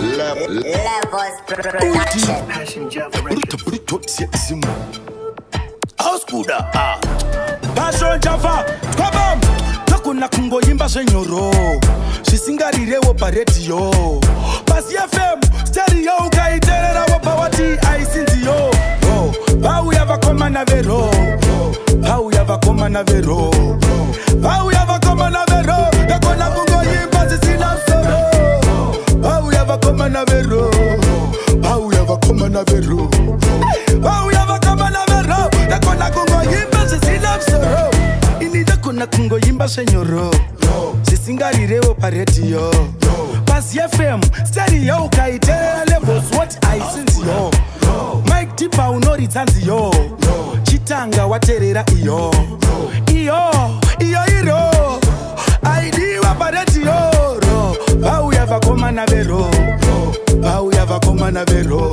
Levels Production. Auskuda Passion Java Kwabam Takuna kungoyimba zvenyoro zvisingarirewo paredio pasi FM stereo ukaiteererawo pawati aisinziyo vauya vakomana vero vauya vakomana vero vauya vakomana vero takona kungoyimba zvisina musoro vauya vakomana vero vauya vakomana vero vauya vakomana vero takona kungoyimba zvisina musoro ini ndakona kungoyimba zvenyoro zvisingarirewo paredio pasi FM stereo ukaiteerera levels what aisinziyo Mike Tipa unoridza nziyo chitanga waterera iyo iro aidiwa paredio vauya vakomana vero vauya vakomana vero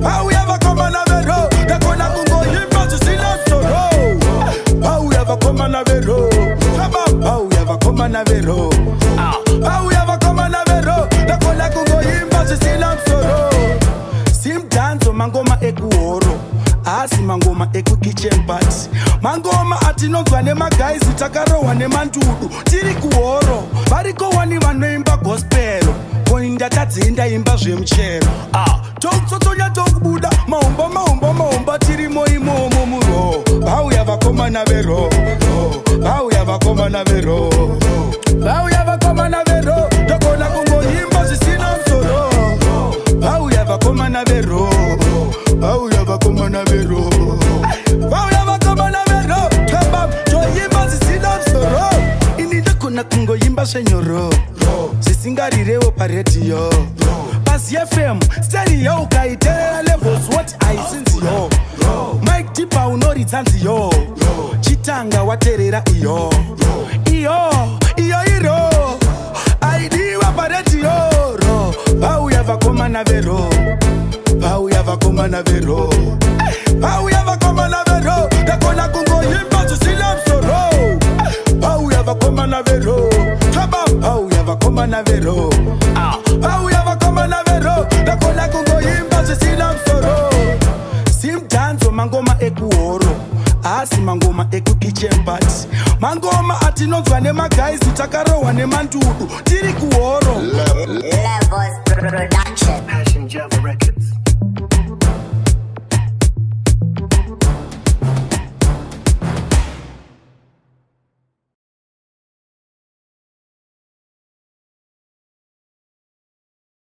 vauya vakomana vero takona kungoyimba zvisina musoro vauya vakomana vero vauya vakomana vero vauya vakomana vero takona kungoyimba zvisina musoro simdanzo mangoma ekuhoro asi mangoma ekukitchen party mangoma atinonzwa nemagaizi takarohwa nemandudu tiri kuhoro variko wani vanoimba gospero koinda tadzindaimba zvemuchero tokutsotonya tokubuda mahombo tirimo imomo muro vauya vakomana vero vauya vakomana vero vauya vakomana vero tokona kungoyimba zvisina musoro vauya vakomana vero vauya vakomana vero vauya vakomana vero tamba toyimba zvisina musoro ini ndakona kungoyimba zvenyoro zvisingarirewo paredio pasi FM stereo ukaiteerera levels what aisinziyo Mike Tipa unoridza nziyo chitanga waterera iyo iro aidiwa paredio vauya vakomana vero vauya vakomana vero vauya vakomana vero takona kungoyimba zvisina musoro vauya vakomana vero vauya vakomana vero vauya vakomana vero takona kungoyimba zvisina musoro simdanzo mangoma ekuhoro asi mangoma ekukitchen party mangoma atinonzwa nemagaizi takarohwa nemandudu tiri kuhoro Levels Production. Passion Java Records.